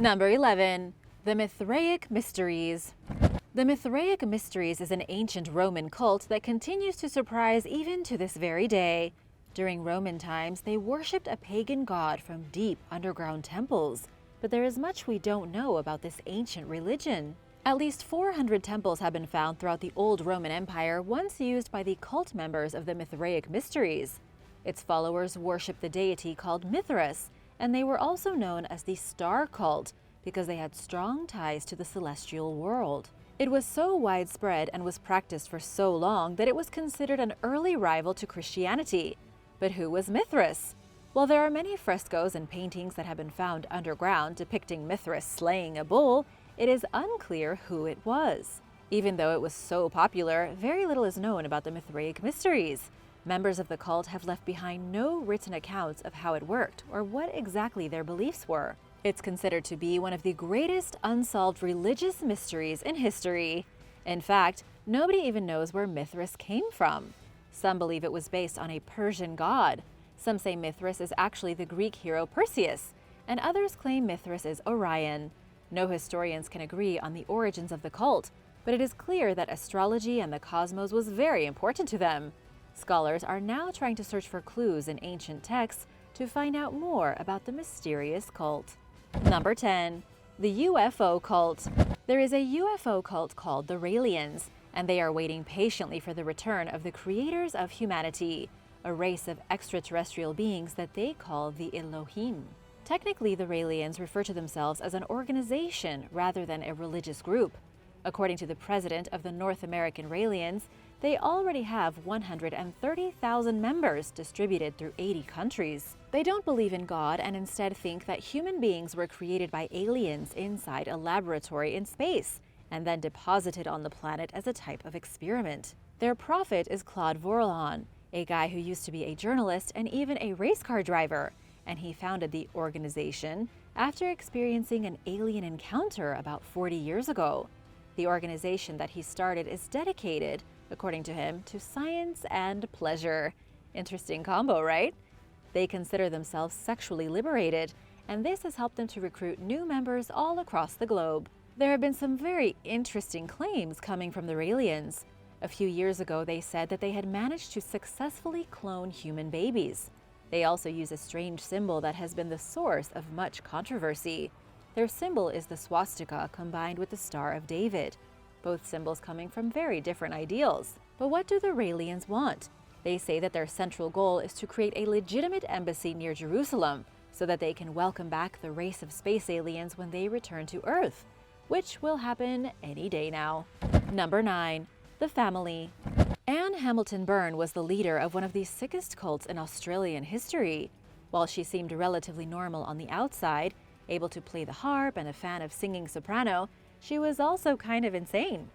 Number 11. The Mithraic Mysteries. The Mithraic Mysteries is an ancient Roman cult that continues to surprise even to this very day. During Roman times, they worshipped a pagan god from deep underground temples, but there is much we don't know about this ancient religion. At least 400 temples have been found throughout the old Roman Empire, once used by the cult members of the Mithraic Mysteries. Its followers worshipped the deity called Mithras, and they were also known as the Star Cult because they had strong ties to the celestial world. It was so widespread and was practiced for so long that it was considered an early rival to Christianity. But who was Mithras? While there are many frescoes and paintings that have been found underground depicting Mithras slaying a bull, it is unclear who it was. Even though it was so popular, very little is known about the Mithraic Mysteries. Members of the cult have left behind no written accounts of how it worked or what exactly their beliefs were. It's considered to be one of the greatest unsolved religious mysteries in history. In fact, nobody even knows where Mithras came from. Some believe it was based on a Persian god. Some say Mithras is actually the Greek hero Perseus, and others claim Mithras is Orion. No historians can agree on the origins of the cult, but it is clear that astrology and the cosmos was very important to them. Scholars are now trying to search for clues in ancient texts to find out more about the mysterious cult. Number 10. The UFO Cult. There is a UFO cult called the Raelians, and they are waiting patiently for the return of the creators of humanity, a race of extraterrestrial beings that they call the Elohim. Technically, the Raelians refer to themselves as an organization rather than a religious group. According to the president of the North American Raelians, they already have 130,000 members distributed through 80 countries. They don't believe in God and instead think that human beings were created by aliens inside a laboratory in space and then deposited on the planet as a type of experiment. Their prophet is Claude Vorilhon, a guy who used to be a journalist and even a race car driver, and he founded the organization after experiencing an alien encounter about 40 years ago. The organization that he started is dedicated, according to him, to science and pleasure. Interesting combo, right? They consider themselves sexually liberated, and this has helped them to recruit new members all across the globe. There have been some very interesting claims coming from the Raelians. A few years ago, they said that they had managed to successfully clone human babies. They also use a strange symbol that has been the source of much controversy. Their symbol is the swastika combined with the Star of David, both symbols coming from very different ideals. But what do the Raelians want? They say that their central goal is to create a legitimate embassy near Jerusalem so that they can welcome back the race of space aliens when they return to Earth, which will happen any day now. Number 9. The Family. Anne Hamilton Byrne was the leader of one of the sickest cults in Australian history. While she seemed relatively normal on the outside, able to play the harp and a fan of singing soprano, she was also kind of insane.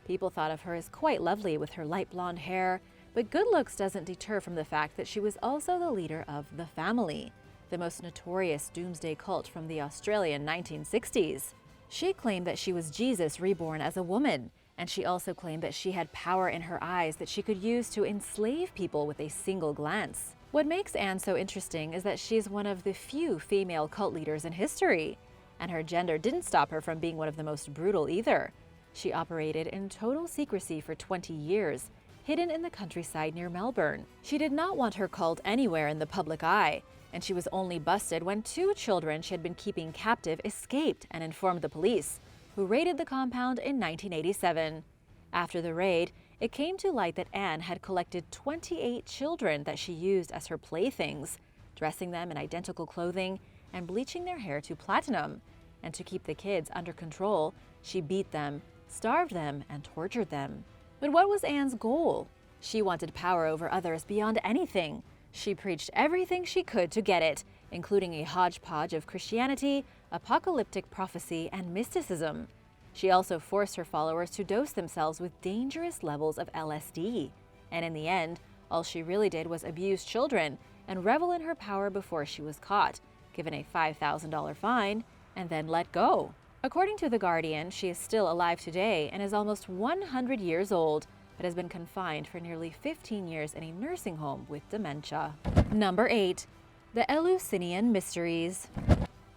People thought of her as quite lovely with her light blonde hair, but good looks doesn't deter from the fact that she was also the leader of the Family, the most notorious doomsday cult from the Australian 1960s. She claimed that she was Jesus reborn as a woman, and she also claimed that she had power in her eyes that she could use to enslave people with a single glance. What makes Anne so interesting is that she's one of the few female cult leaders in history, and her gender didn't stop her from being one of the most brutal either. She operated in total secrecy for 20 years, hidden in the countryside near Melbourne. She did not want her cult anywhere in the public eye, and she was only busted when 2 children she had been keeping captive escaped and informed the police, who raided the compound in 1987. After the raid, it came to light that Anne had collected 28 children that she used as her playthings, dressing them in identical clothing and bleaching their hair to platinum. And to keep the kids under control, she beat them, starved them, and tortured them. But what was Anne's goal? She wanted power over others beyond anything. She preached everything she could to get it, including a hodgepodge of Christianity, apocalyptic prophecy, and mysticism. She also forced her followers to dose themselves with dangerous levels of LSD. And in the end, all she really did was abuse children and revel in her power before she was caught, given a $5,000 fine, and then let go. According to The Guardian, she is still alive today and is almost 100 years old, but has been confined for nearly 15 years in a nursing home with dementia. Number 8. The Eleusinian Mysteries.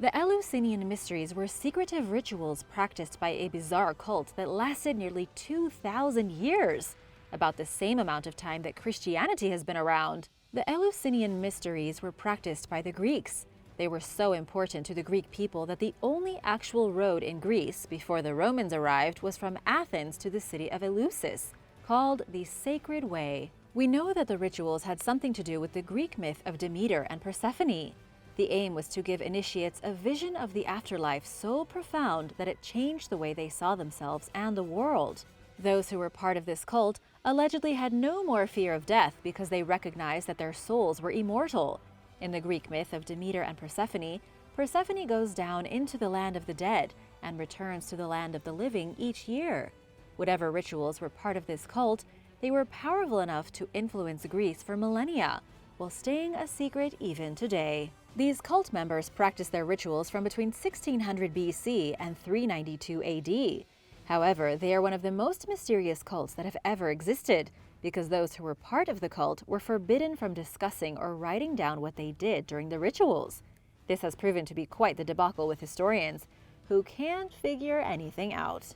The Eleusinian Mysteries were secretive rituals practiced by a bizarre cult that lasted nearly 2,000 years, about the same amount of time that Christianity has been around. The Eleusinian Mysteries were practiced by the Greeks. They were so important to the Greek people that the only actual road in Greece before the Romans arrived was from Athens to the city of Eleusis, called the Sacred Way. We know that the rituals had something to do with the Greek myth of Demeter and Persephone. The aim was to give initiates a vision of the afterlife so profound that it changed the way they saw themselves and the world. Those who were part of this cult allegedly had no more fear of death because they recognized that their souls were immortal. In the Greek myth of Demeter and Persephone, Persephone goes down into the land of the dead and returns to the land of the living each year. Whatever rituals were part of this cult, they were powerful enough to influence Greece for millennia, while staying a secret even today. These cult members practiced their rituals from between 1600 BC and 392 AD. However, they are one of the most mysterious cults that have ever existed, because those who were part of the cult were forbidden from discussing or writing down what they did during the rituals. This has proven to be quite the debacle with historians, who can't figure anything out.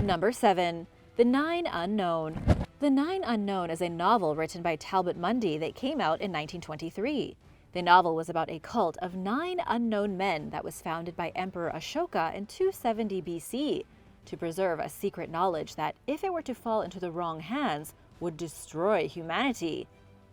Number 7. The Nine Unknown. The Nine Unknown is a novel written by Talbot Mundy that came out in 1923. The novel was about a cult of 9 unknown men that was founded by Emperor Ashoka in 270 BC to preserve a secret knowledge that, if it were to fall into the wrong hands, would destroy humanity.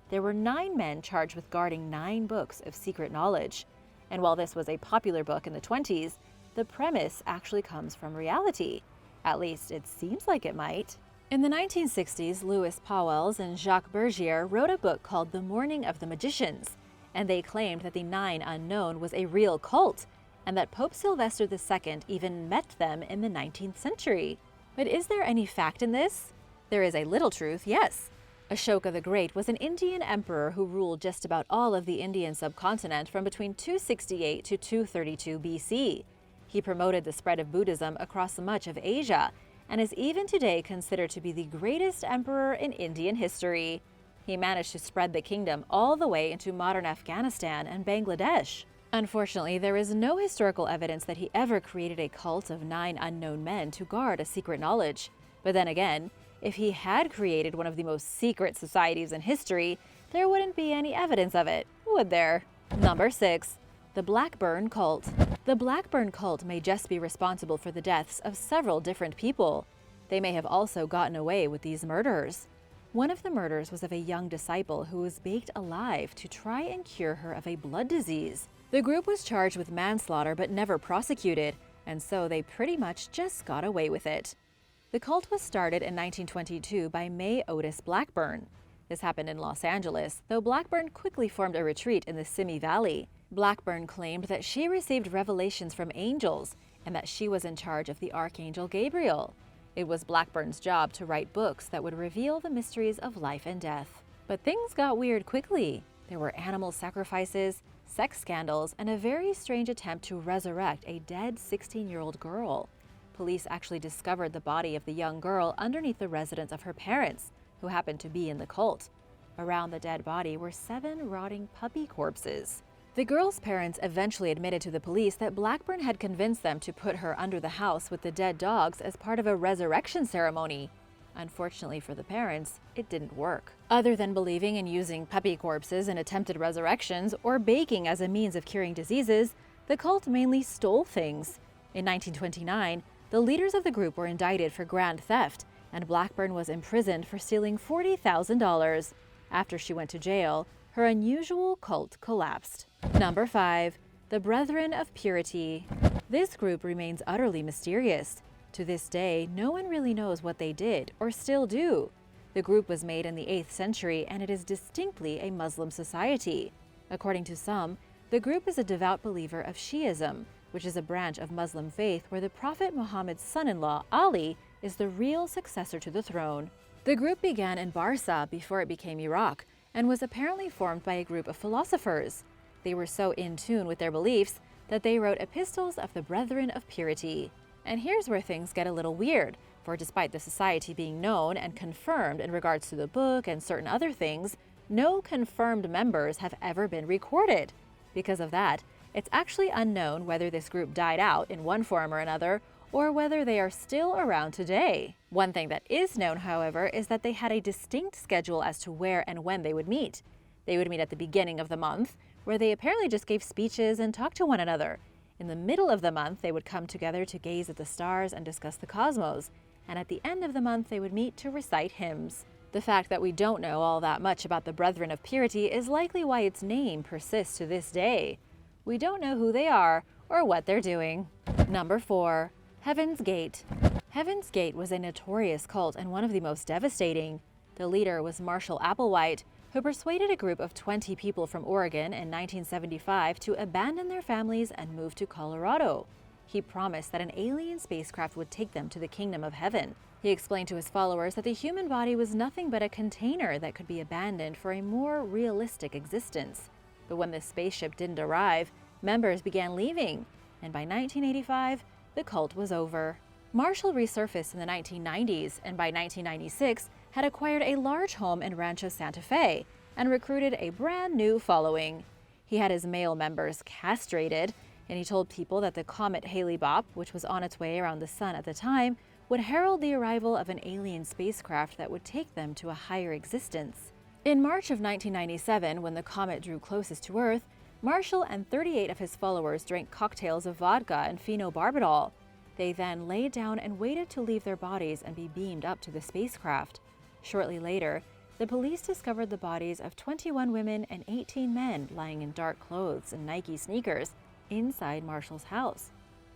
There were 9 men charged with guarding 9 books of secret knowledge. And while this was a popular book in the 20s, the premise actually comes from reality. At least it seems like it might. In the 1960s, Louis Pauwels and Jacques Bergier wrote a book called The Morning of the Magicians, and they claimed that the 9 Unknown was a real cult, and that Pope Sylvester II even met them in the 19th century. But is there any fact in this? There is a little truth, yes. Ashoka the Great was an Indian emperor who ruled just about all of the Indian subcontinent from between 268 to 232 BC. He promoted the spread of Buddhism across much of Asia, and is even today considered to be the greatest emperor in Indian history. He managed to spread the kingdom all the way into modern Afghanistan and Bangladesh. Unfortunately, there is no historical evidence that he ever created a cult of 9 unknown men to guard a secret knowledge. But then again, if he had created one of the most secret societies in history, there wouldn't be any evidence of it, would there? Number 6. The Blackburn Cult. The Blackburn Cult may just be responsible for the deaths of several different people. They may have also gotten away with these murders. One of the murders was of a young disciple who was baked alive to try and cure her of a blood disease. The group was charged with manslaughter but never prosecuted, and so they pretty much just got away with it. The cult was started in 1922 by May Otis Blackburn. This happened in Los Angeles, though Blackburn quickly formed a retreat in the Simi Valley. Blackburn claimed that she received revelations from angels and that she was in charge of the Archangel Gabriel. It was Blackburn's job to write books that would reveal the mysteries of life and death. But things got weird quickly. There were animal sacrifices, sex scandals, and a very strange attempt to resurrect a dead 16-year-old girl. Police actually discovered the body of the young girl underneath the residence of her parents, who happened to be in the cult. Around the dead body were 7 rotting puppy corpses. The girl's parents eventually admitted to the police that Blackburn had convinced them to put her under the house with the dead dogs as part of a resurrection ceremony. Unfortunately for the parents, it didn't work. Other than believing in using puppy corpses in attempted resurrections or baking as a means of curing diseases, the cult mainly stole things. In 1929, the leaders of the group were indicted for grand theft, and Blackburn was imprisoned for stealing $40,000. After she went to jail, her unusual cult collapsed. Number 5. The Brethren of Purity. This group remains utterly mysterious. To this day, no one really knows what they did, or still do. The group was made in the 8th century, and it is distinctly a Muslim society. According to some, the group is a devout believer of Shi'ism, which is a branch of Muslim faith where the Prophet Muhammad's son-in-law, Ali, is the real successor to the throne. The group began in Barsa before it became Iraq, and was apparently formed by a group of philosophers. They were so in tune with their beliefs that they wrote epistles of the Brethren of Purity. And here's where things get a little weird, for despite the society being known and confirmed in regards to the book and certain other things, no confirmed members have ever been recorded. Because of that, It's actually unknown whether this group died out in one form or another, or whether they are still around today. One thing that is known, however, is that they had a distinct schedule as to where and when they would meet. They would meet at the beginning of the month, where they apparently just gave speeches and talked to one another. In the middle of the month, they would come together to gaze at the stars and discuss the cosmos. And at the end of the month, they would meet to recite hymns. The fact that we don't know all that much about the Brethren of Purity is likely why its name persists to this day. We don't know who they are or what they're doing. Number 4. Heaven's Gate. Heaven's Gate was a notorious cult and one of the most devastating. The leader was Marshall Applewhite, who persuaded a group of 20 people from Oregon in 1975 to abandon their families and move to Colorado. He promised that an alien spacecraft would take them to the kingdom of heaven. He explained to his followers that the human body was nothing but a container that could be abandoned for a more realistic existence. But when the spaceship didn't arrive, members began leaving, and by 1985, the cult was over. Marshall resurfaced in the 1990s, and by 1996 had acquired a large home in Rancho Santa Fe and recruited a brand new following. He had his male members castrated, and he told people that the comet Hale-Bopp, which was on its way around the sun at the time, would herald the arrival of an alien spacecraft that would take them to a higher existence. In March of 1997, when the comet drew closest to Earth, Marshall and 38 of his followers drank cocktails of vodka and phenobarbital. They then laid down and waited to leave their bodies and be beamed up to the spacecraft. Shortly later, the police discovered the bodies of 21 women and 18 men lying in dark clothes and Nike sneakers inside Marshall's house.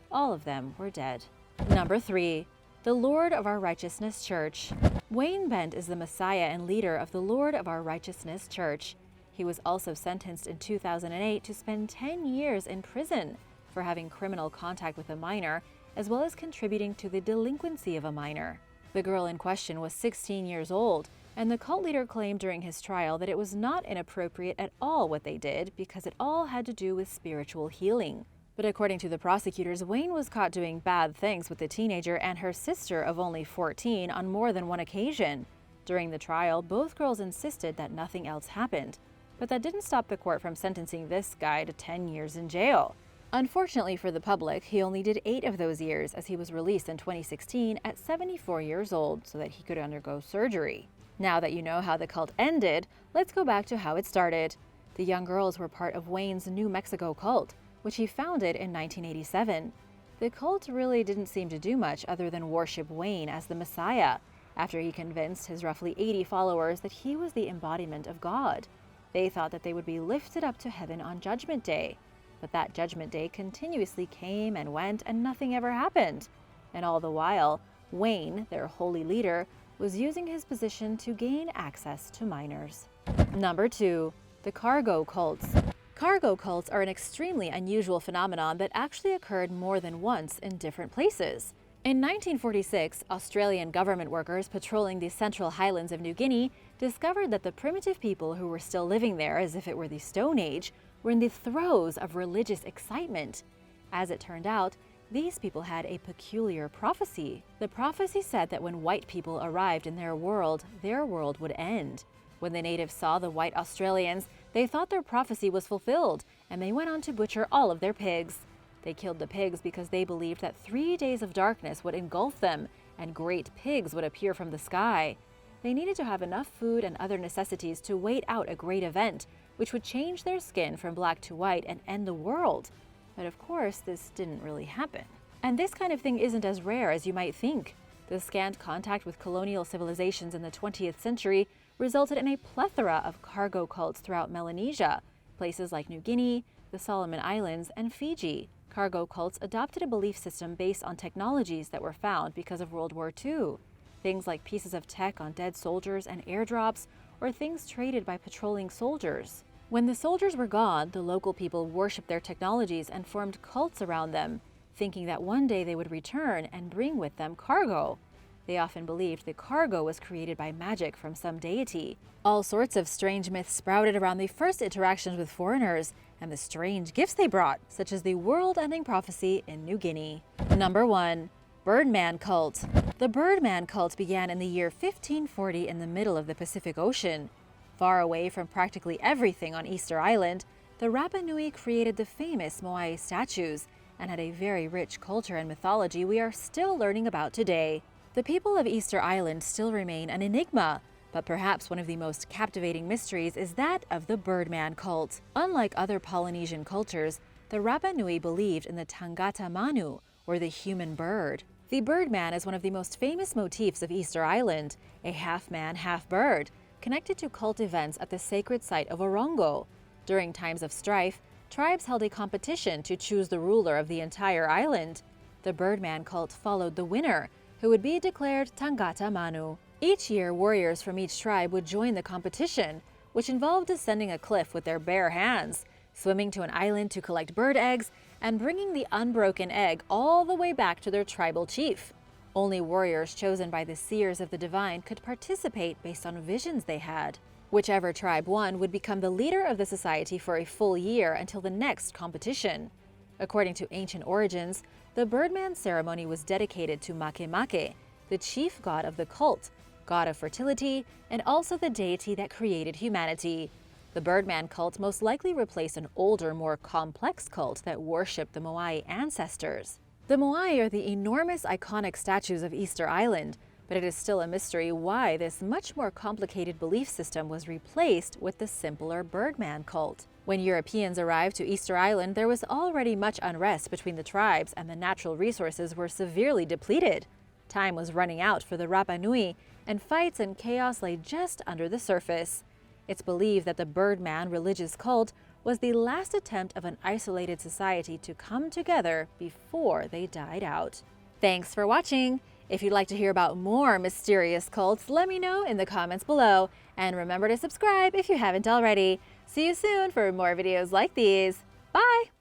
All of them were dead. Number 3. The Lord of Our Righteousness Church. Wayne Bent is the Messiah and leader of the Lord of Our Righteousness Church. He was also sentenced in 2008 to spend 10 years in prison for having criminal contact with a minor, as well as contributing to the delinquency of a minor. The girl in question was 16 years old, and the cult leader claimed during his trial that it was not inappropriate at all what they did because it all had to do with spiritual healing. But according to the prosecutors, Wayne was caught doing bad things with the teenager and her sister of only 14 on more than one occasion. During the trial, both girls insisted that nothing else happened, but that didn't stop the court from sentencing this guy to 10 years in jail. Unfortunately for the public, he only did 8 of those years as he was released in 2016 at 74 years old so that he could undergo surgery. Now that you know how the cult ended, let's go back to how it started. The young girls were part of Wayne's New Mexico cult, which he founded in 1987. The cult really didn't seem to do much other than worship Wayne as the Messiah, after he convinced his roughly 80 followers that he was the embodiment of God. They thought that they would be lifted up to heaven on Judgment Day. But that Judgment Day continuously came and went and nothing ever happened. And all the while, Wayne, their holy leader, was using his position to gain access to minors. Number 2. The Cargo Cults. Cargo cults are an extremely unusual phenomenon that actually occurred more than once in different places. In 1946, Australian government workers patrolling the Central Highlands of New Guinea discovered that the primitive people who were still living there as if it were the Stone Age were in the throes of religious excitement. As it turned out, these people had a peculiar prophecy. The prophecy said that when white people arrived in their world would end. When the natives saw the white Australians, they thought their prophecy was fulfilled, and they went on to butcher all of their pigs. They killed the pigs because they believed that 3 days of darkness would engulf them, and great pigs would appear from the sky. They needed to have enough food and other necessities to wait out a great event, which would change their skin from black to white and end the world. But of course, this didn't really happen. And this kind of thing isn't as rare as you might think. The scant contact with colonial civilizations in the 20th century resulted in a plethora of cargo cults throughout Melanesia, places like New Guinea, the Solomon Islands, and Fiji. Cargo cults adopted a belief system based on technologies that were found because of World War II. Things like pieces of tech on dead soldiers and airdrops, or things traded by patrolling soldiers. When the soldiers were gone, the local people worshipped their technologies and formed cults around them, thinking that one day they would return and bring with them cargo. They often believed the cargo was created by magic from some deity. All sorts of strange myths sprouted around the first interactions with foreigners and the strange gifts they brought, such as the world-ending prophecy in New Guinea. Number 1. Birdman Cult. The Birdman Cult began in the year 1540 in the middle of the Pacific Ocean. Far away from practically everything on Easter Island, the Rapa Nui created the famous Moai statues and had a very rich culture and mythology we are still learning about today. The people of Easter Island still remain an enigma, but perhaps one of the most captivating mysteries is that of the Birdman Cult. Unlike other Polynesian cultures, the Rapa Nui believed in the Tangata Manu, or the human bird. The Birdman is one of the most famous motifs of Easter Island, a half-man, half-bird, connected to cult events at the sacred site of Orongo. During times of strife, tribes held a competition to choose the ruler of the entire island. The Birdman Cult followed the winner, who would be declared Tangata Manu. Each year, warriors from each tribe would join the competition, which involved descending a cliff with their bare hands, swimming to an island to collect bird eggs, and bringing the unbroken egg all the way back to their tribal chief. Only warriors chosen by the seers of the divine could participate based on visions they had. Whichever tribe won would become the leader of the society for a full year until the next competition. According to ancient origins, the Birdman ceremony was dedicated to Makemake, the chief god of the cult, god of fertility, and also the deity that created humanity. The Birdman cult most likely replaced an older, more complex cult that worshipped the Moai ancestors. The Moai are the enormous iconic statues of Easter Island, but it is still a mystery why this much more complicated belief system was replaced with the simpler Birdman cult. When Europeans arrived to Easter Island, there was already much unrest between the tribes and the natural resources were severely depleted. Time was running out for the Rapa Nui, and fights and chaos lay just under the surface. It's believed that the Birdman religious cult was the last attempt of an isolated society to come together before they died out. Thanks for watching! If you'd like to hear about more mysterious cults, let me know in the comments below. And remember to subscribe if you haven't already. See you soon for more videos like these. Bye!